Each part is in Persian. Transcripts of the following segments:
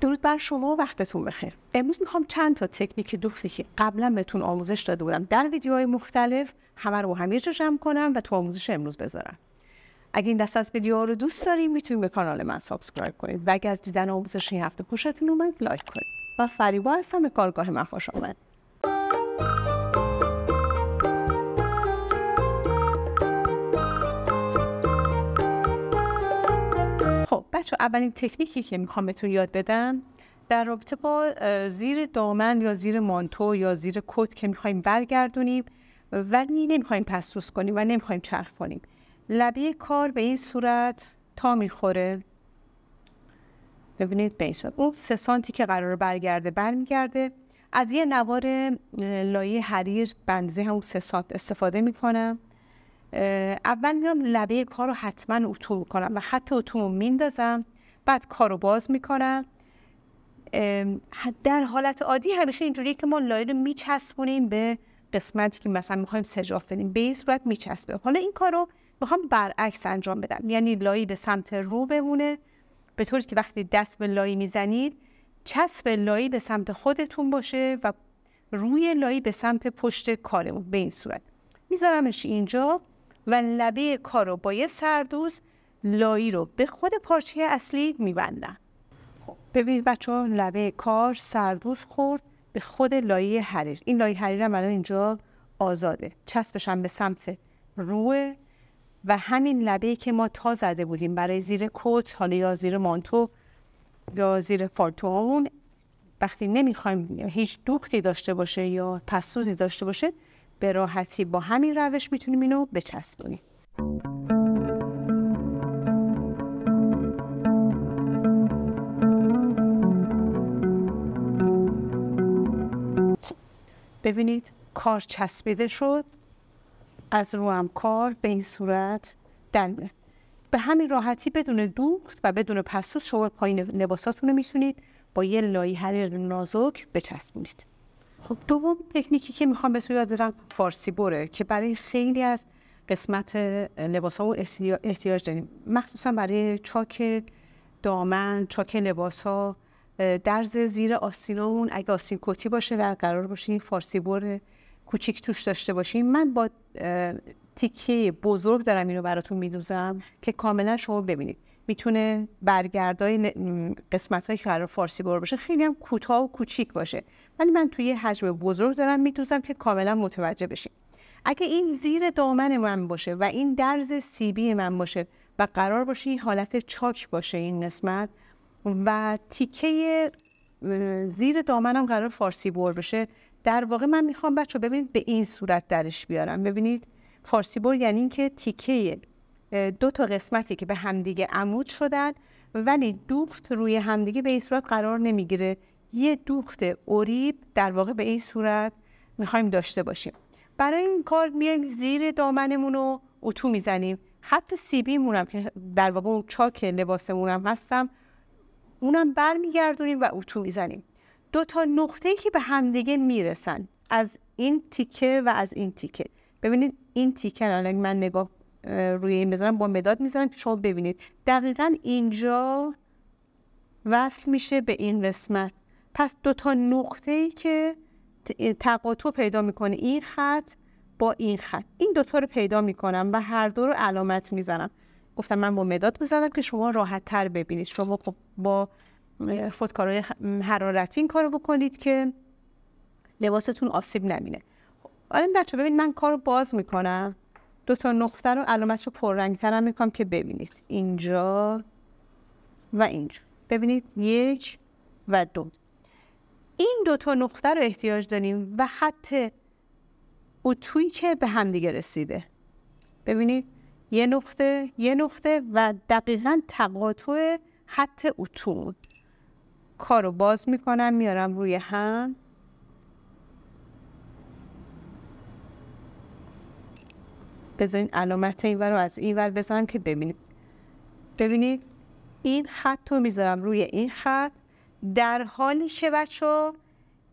درود بر شما و وقتتون بخیر. امروز میخوام چند تا تکنیک دوختی که قبلا بهتون آموزش داده بودم در ویدیوهای مختلف همه رو هم یه جا جمع کنم و تو آموزش امروز بذارم. اگه این دسته از ویدیوها رو دوست دارین میتونید به کانال من سابسکرایب کنید و اگه از دیدن آموزش این هفته خوشتون اومد لایک کنید. من فریبا هستم، به کارگاه من خوش آمد. خب بچه، اولین تکنیکی که میخوام بهتون یاد بدم در رابطه با زیر دامن یا زیر مانتو یا زیر کت که میخوایم برگردونیم ولی نمیخوایم پس‌روز کنیم و نمیخوایم چرخ کنیم. لبه کار به این صورت تا میخوره، ببینید به این صورت اون 3 سانتی که قراره برگرده برمیگرده. از یه نوار لایه حریر بندزه همون 3 سانت استفاده میکنم. اول میام لبه کار رو حتما اتو میکنم و خط اتو رو میندازم، بعد کار رو باز میکنم. در حالت عادی همیشه اینجوریه که ما لایه رو میچسبونیم به قسمتی که مثلا میخوایم سجاف بدیم، به این صورت میچسبه. حالا این کار رو میخوام برعکس انجام بدم، یعنی لایه به سمت رو بمونه، به طوری که وقتی دست به لایه میزنید چسب لایه به سمت خودتون باشه و روی لایه به سمت پشت کارمون. به این صورت میذارمش اینجا و لبه کار رو با یه سردوز لایه رو به خود پارچه اصلی میبندم. خب ببینید بچه‌ها، لبه کار سردوز خورد به خود لایه حریر. این لایه حریر هم الان اینجا آزاده، چسبش هم به سمت روه و همین لبه‌ای که ما تا زده بودیم برای زیر کت، حالا یا زیر مانتو یا زیر پالتومون، وقتی نمیخوایم هیچ دوختی داشته باشه یا پس‌روزی داشته باشه، به راحتی با همین روش میتونیم اینو بچسبونیم. ببینید کار چسبیده شد، از رو هم کار به این صورت در میاد. به همین راحتی بدون دوخت و بدون پس‌روز شما پایین لباساتون رو میتونید با یه لایه حریر نازک بچسبونید. خب دوم تکنیکی که میخوام بهتون یاد بدم فارسی بره که برای خیلی از قسمت لباس‌ها احتیاج داریم، مخصوصا برای چاک دامن، چاک لباس‌ها، درز زیر آستینامون اگه آستین کتی باشه و قرار باشه فارسی بره کوچیک توش داشته باشیم. من با تیکه بزرگ دارم اینو براتون میدوزم که کاملا شما ببینید. میتونه برگردای قسمت‌هایی که قرار فارسی بر باشه خیلی هم کوتاه و کوچیک باشه، ولی من توی حجم بزرگ دارم میدوزم که کاملا متوجه بشین. اگه این زیر دامن من باشه و این درز سیبی من باشه و قرار باشه این حالت چاک باشه این قسمت و تیکه زیر دامنم قرار فارسی بر بشه، در واقع من میخوام بچه ببینید به این صورت درش بیارم. ببینید فارسی بر یعنی این که تیکه 2 تا قسمتی که به همدیگه عمود شدن ولی دوخت روی همدیگه به این صورت قرار نمیگیره. یه دوخت اوریب در واقع به این صورت میخوایم داشته باشیم. برای این کار میایم زیر دامنمون رو اتو میزنیم. خط سیبی مونم که در واقع اون چاک لباسمونم هستم اونم برمیگردونیم و اتو میزنیم. 2 تا نقطه‌ای که به همدیگه میرسن از این تیکه و از این تیکه. ببینید این تیکه الان من نگاه روی این بذارم با مداد میذارم که شما ببینید دقیقاً اینجا وصل میشه به این قسمت. پس 2 تا نقطه‌ای که تقاطع پیدا میکنه این خط با این خط، این 2 تا رو پیدا میکنم و هر دو رو علامت میزنم. گفتم من با مداد میزنم که شما راحت تر ببینید. شما با خودکارهای حرارتی این کارو بکنید که لباستون آسیب نبینه. حالا بچه ببینید من کارو باز میکنم، 2 تا نقطه رو علامتشو پررنگ‌ترم میکنم که ببینید اینجا و اینجا. ببینید 1 و 2 این 2 تا نقطه رو احتیاج داریم و خط اتویی که به هم دیگه رسیده. ببینید یه نقطه و دقیقاً تقاطع خط اتو. کارو باز میکنم میارم روی هم. بذارین علامت این ور رو از این ور بزنم که ببینید این خط رو میذارم روی این خط، در حالی که بچه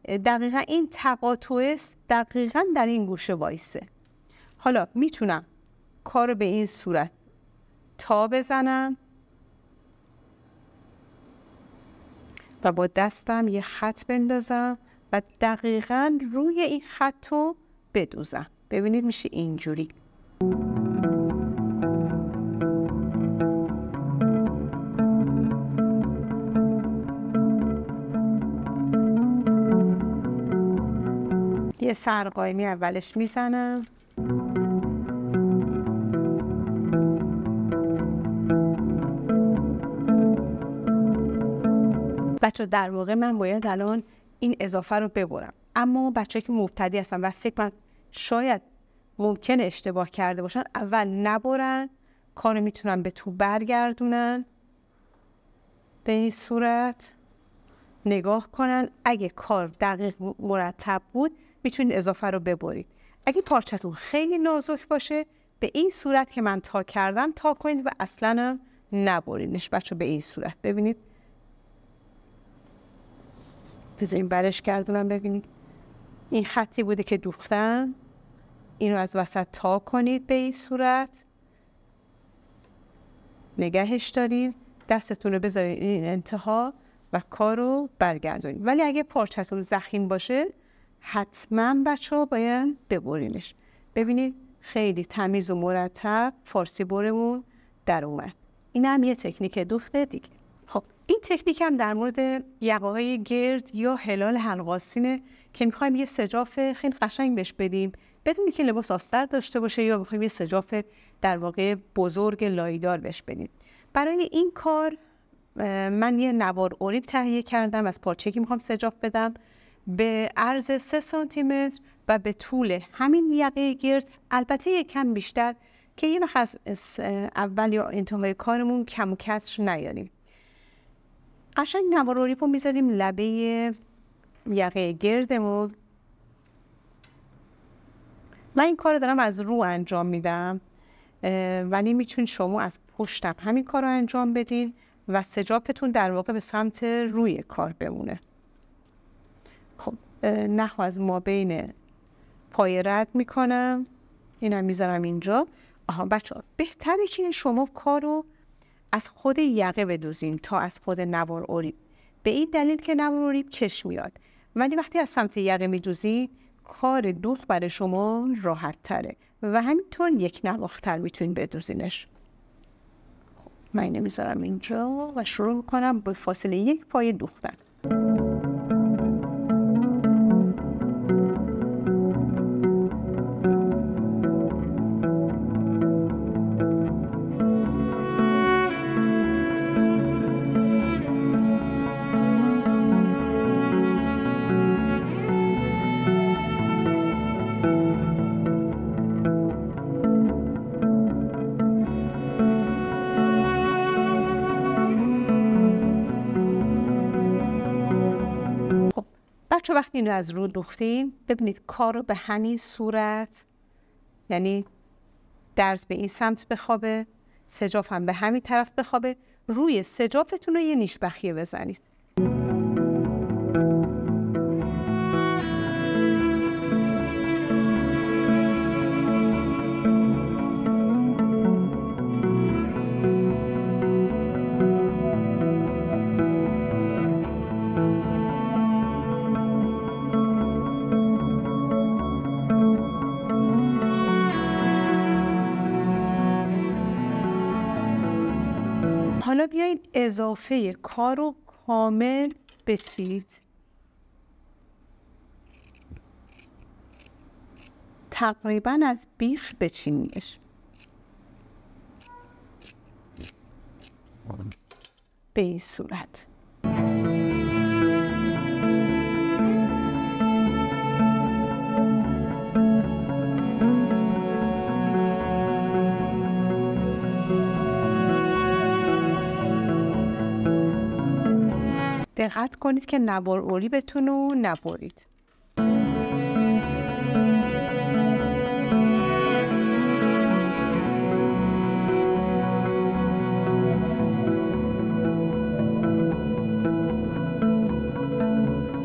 دقیقا این تقاطع دقیقا در این گوشه وایسه. حالا میتونم کارو به این صورت تا بزنم و با دستم یه خط بندازم و دقیقاً روی این خط رو بدوزم. ببینید میشه اینجوری. یه سرقایمی اولش میزنم. بچه در واقع من باید الان این اضافه رو ببرم، اما بچه که مبتدی هستن و فکر من شاید ممکنه اشتباه کرده باشن، اول نبرن، کارو میتونن به تو برگردونن، به این صورت نگاه کنن. اگه کار دقیق مرتب بود میتونید اضافه رو ببرید. اگه پارچتون خیلی نازک باشه به این صورت که من تا کردم تا کنید و اصلا نبرینش. بچه به این صورت ببینید، بذاریم برش گردونم. ببینید این خطی بوده که دوختم، اینو از وسط تا کنید به این صورت، نگهش دارید، دستتون رو بذارید این انتها و کارو برگردونید. ولی اگه پارچتون ضخیم باشه حتما بچه‌ها باید ببرینش. ببینید خیلی تمیز و مرتب فارسی برمون در اومد. این هم یه تکنیک دوخت دیگه. خب این تکنیک هم در مورد یقه‌های گرد یا هلال حلق‌آستینه که می‌خوایم یه سجاف خیلی قشنگ بهش بدیم بدون که لباس آستر داشته باشه، یا می‌خوایم یه سجاف در واقع بزرگ لایدار بهش بدیم. برای این کار من یه نوار اوریب تهیه کردم از پارچه‌ای که می‌خوام سجاف بدم، به عرض 3 سانتیمتر و به طول همین یقه گرد، البته یکم بیشتر که یه وقت از اول یا انتهای کارمون کم و کسر نیاریم. قشنگ نوار اوریب رو میذاریم لبه یقه گردمون. من این کار رو دارم از رو انجام میدم، ولی میتونید شما از پشتم همین کار رو انجام بدین و سجافتون در واقع به سمت روی کار بمونه. خب نخو از ما بین پای رد میکنم، اینم میذارم اینجا. بچه ها بهتره که شما کار رو از خود یقه بدوزین تا از خود نوار اوریب، به این دلیل که نوار اوریب کش میاد، ولی وقتی از سمت یقه میدوزین کار دوخت برای شما راحت تره و همینطور یک نواختر میتونین بدوزینش. خب من اینو میذارم اینجا و شروع میکنم به فاصله 1 پای دوختن. بچه وقتی اینو از رو دوختیم ببینید کار رو به همین صورت، یعنی درز به این سمت بخوابه، سجاف هم به همین طرف بخوابه، روی سجافتون رو یه نیش بخیه بزنید. حالا بیایید اضافه کار رو کامل بچید. تقریبا از بیخ بچینیدش به این صورت. دقت کنید که نوار اوریبتون رو نبرید.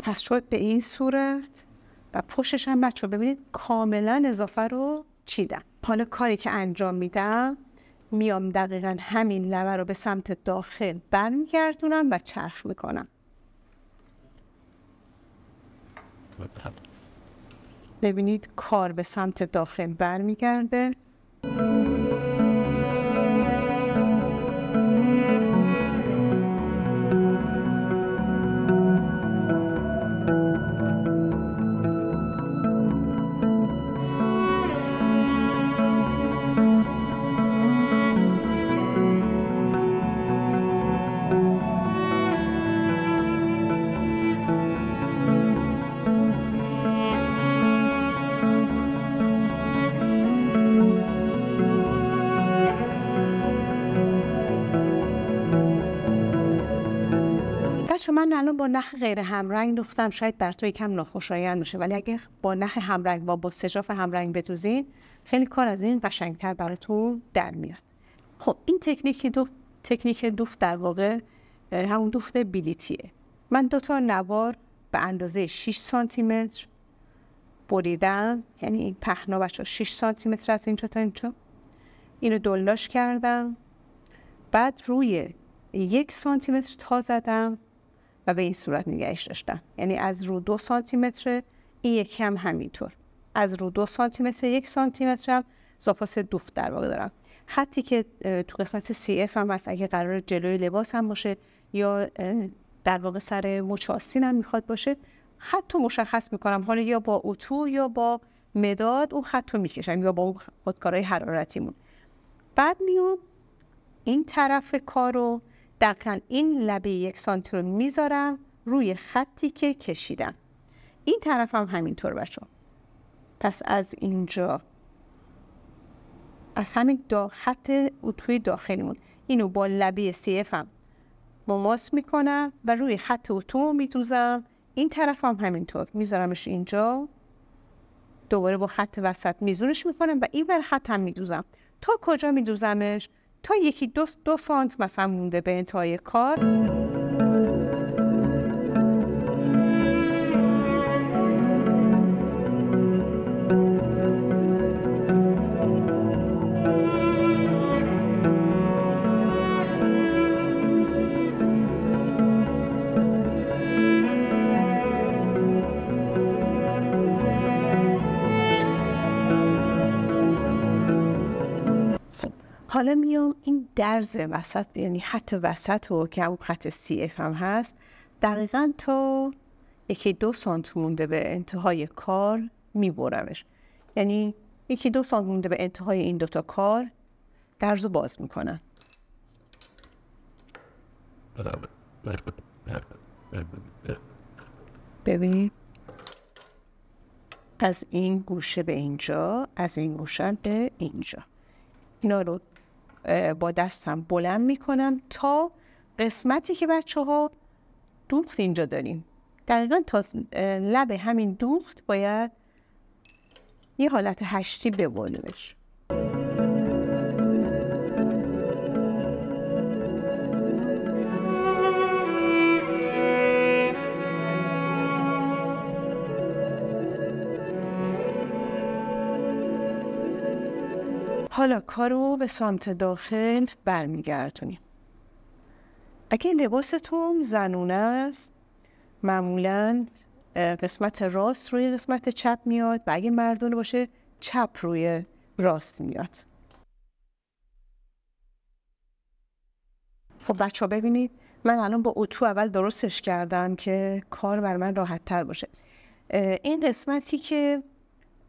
پس شد به این صورت و پشتش هم بچه ببینید کاملا اضافه رو چیدم. حالا کاری که انجام میدم، میام دقیقا همین لبه رو به سمت داخل برمیگردونم و چرخ میکنم. ببینید کار به سمت داخل برمیگرده. من الان با نخ غیر همرنگ دوختم، شاید بر تو یکم ناخوشایند باشه، ولی اگه با نخ همرنگ و با سجاف همرنگ بدوزین خیلی کار از این قشنگتر براتون در میاد. خب این تکنیک دوخت در واقع همون دوخت بلیتیه. من 2 نوار به اندازه 6 سانتی متر بریدم، یعنی این پهنا بچه 6 سانتی متر از اینجا تا اینجا، اینو دلاش کردم، بعد روی 1 سانتی متر تا زدم و به این صورت نگهش داشتم. یعنی از رو 2 سانتی متر، این یکی هم همینطور، از رو 2 سانتی متر 1 سانتی متر هم زاپاس دوخت در واقع دارم. خطی که تو قسمت CF هم هست، اگه قرار جلوی لباس هم باشه یا در واقع سر مچ آستین هم میخواد باشه، خط رو مشخص میکنم، حالا یا با اتو یا با مداد اون خط رو میکشم یا با اون خودکارهای حرارتیمون. بعد میام این طرف کارو دقیقاً این لبه 1 سانتی رو میذارم روی خطی که کشیدم. این طرف هم همینطور بچه. پس از اینجا از همین خط اتوی داخلیمون اینو با لبه CF هم مماس میکنم و روی خط اتو میدوزم. این طرف هم همینطور میذارمش اینجا، دوباره با خط وسط میزونش میکنم و این بر خط هم میدوزم. تا کجا میدوزمش؟ تا یکی دو سانت مثلا مونده به انتهای کار. حالا میام این درز وسط، یعنی خط وسط رو که همون خط CF هم هست، دقیقاً تا 1-2 سانت مونده به انتهای کار میبرمش. یعنی 1-2 سانت مونده به انتهای این 2 تا کار درز رو باز میکنم. ببینید از این گوشه به اینجا، از این گوشه به اینجا، اینا رو با دستم بلند میکنم تا قسمتی که بچه ها دوخت اینجا داریم. دقیقا تا لب همین دوخت باید یه حالت هشتی ببریمش. حالا کارو به سمت داخل برمیگردونیم. اگه لباستون زنونه است معمولاً قسمت راست روی قسمت چپ میاد و اگه مردونه باشه چپ روی راست میاد. خب بچه ها ببینید من الان با اتو اول درستش کردم که کار بر من راحت تر باشه. این قسمتی که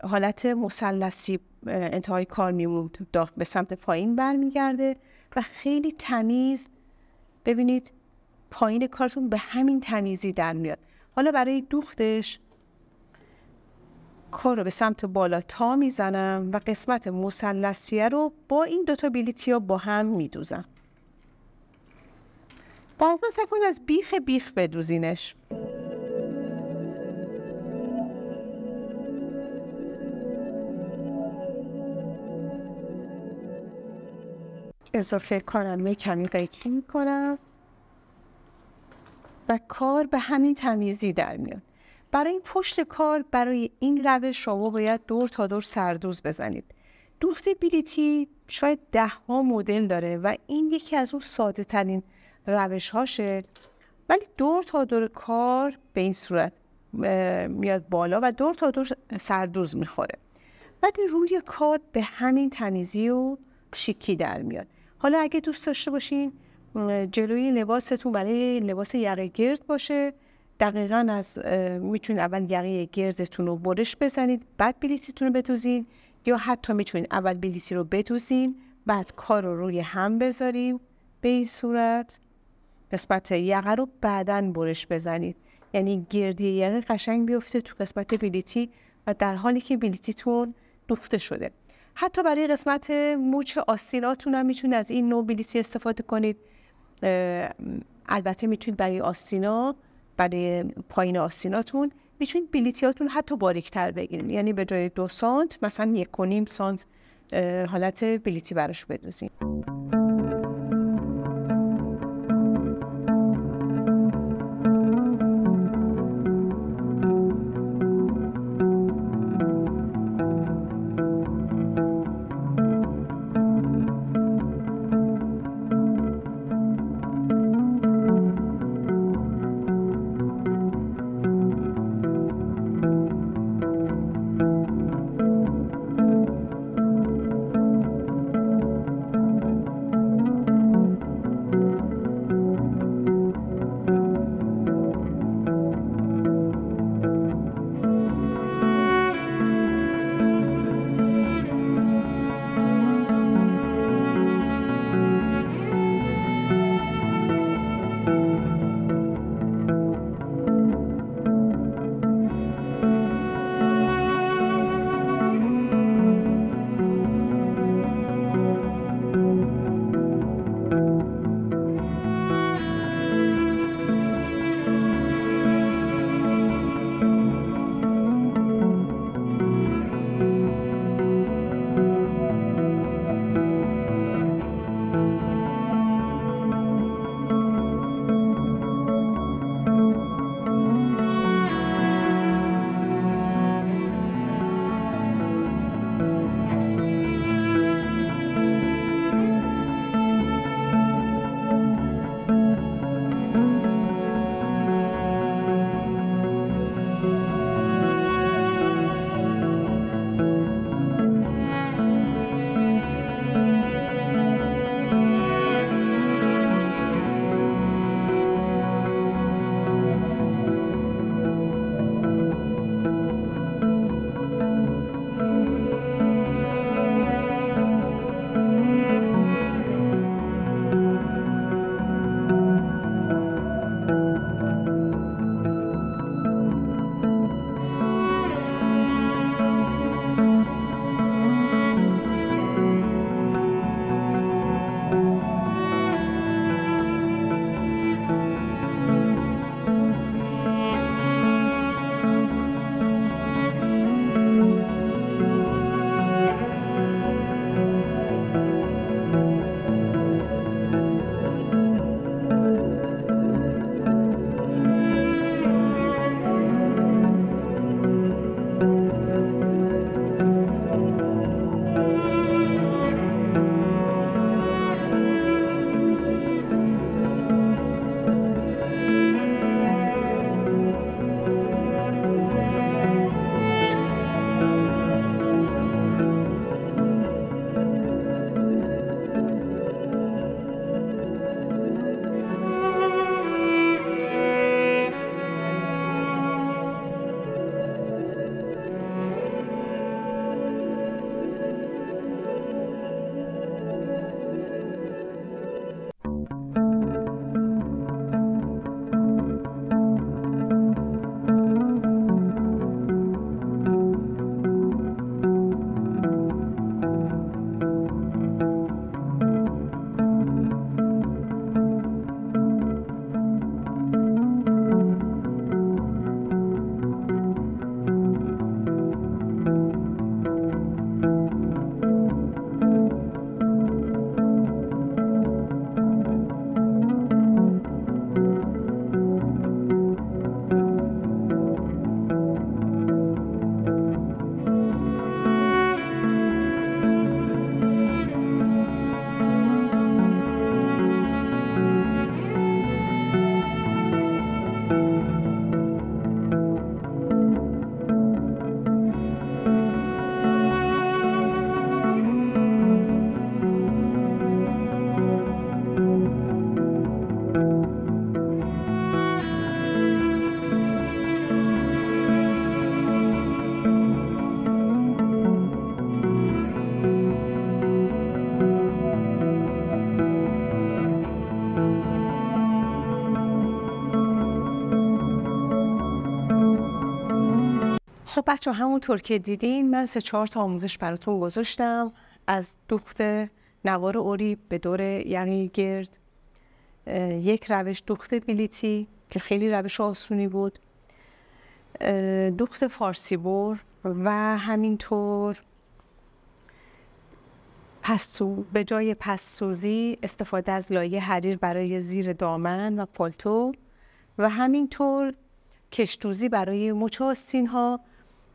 حالت مثلثی انتهای کار میموند به سمت پایین برمیگرده و خیلی تمیز، ببینید پایین کارتون به همین تمیزی در میاد. حالا برای دوختش کار رو به سمت بالا تا میزنم و قسمت مثلثیه رو با این 2 تا بلیتیا با هم میدوزم. دقیقا سعی کنید از بیخ بدوزینش. اضافه کارم کمی قیچی میکنم و کار به همین تمیزی در میاد. برای این پشت کار، برای این روش شما باید دور تا دور سردوز بزنید. دوخت بلیتی شاید 10 مدل داره و این یکی از اون ساده ترین روش هاشه، ولی دور تا دور کار به این صورت میاد بالا و دور تا دور سردوز میخوره. بعد روی کار به همین تمیزی و شیکی در میاد. حالا اگه دوست داشته باشین جلوی لباستون برای لباس یقه گرد باشه، دقیقاً میتونید اول یقه گردتون رو برش بزنید، بعد بلیتتون رو بتوزین، یا حتی میتونید اول بلیتی رو بتوزین بعد کار رو روی هم بذاریم به این صورت. قسمت یقه رو بعداً برش بزنید، یعنی گردی یقه قشنگ بیفته تو قسمت بلیتی و در حالی که بلیتیتون دوخته شده. حتی برای قسمت موچ آستیناتون هم میتونید از این نوع بلیتی استفاده کنید. البته میتونید برای آستینا، برای پایین آستیناتون میتونید بلیتیاتون حتی باریکتر بگیرید، یعنی به جای 2 سانت مثلا 1.5 سانت حالت بلیتی براش بدوزین. خب بچه همونطور که دیدین من 3-4 تا آموزش براتون گذاشتم، از دوخت نوار اوری به دور یقه گرد، یک روش دوخت بلیتی که خیلی روش آسونی بود، دوخت فارسی بر و همینطور به جای پستوزی استفاده از لایه حریر برای زیر دامن و پالتو و همینطور کشتوزی برای مچ آستین ها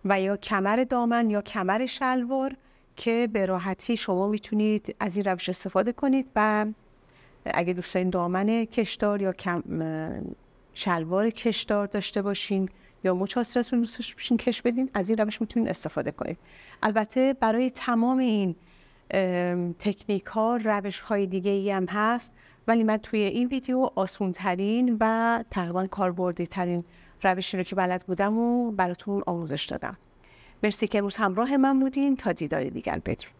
و یا کمر دامن یا کمر شلوار که به راحتی شما میتونید از این روش استفاده کنید و اگه دوست دارین دامن کشدار یا شلوار کشدار داشته باشین یا مچ آستینتون دوست داشتین کش بدین، از این روش میتونید استفاده کنید. البته برای تمام این تکنیک ها روش های دیگه ای هم هست، ولی من توی این ویدیو آسون ترین و تقریبا کاربردی ترین روشی رو که بلد بودم و براتون آموزش دادم. مرسی که امروز همراه من بودین. تا دیدار دیگر، بدرود.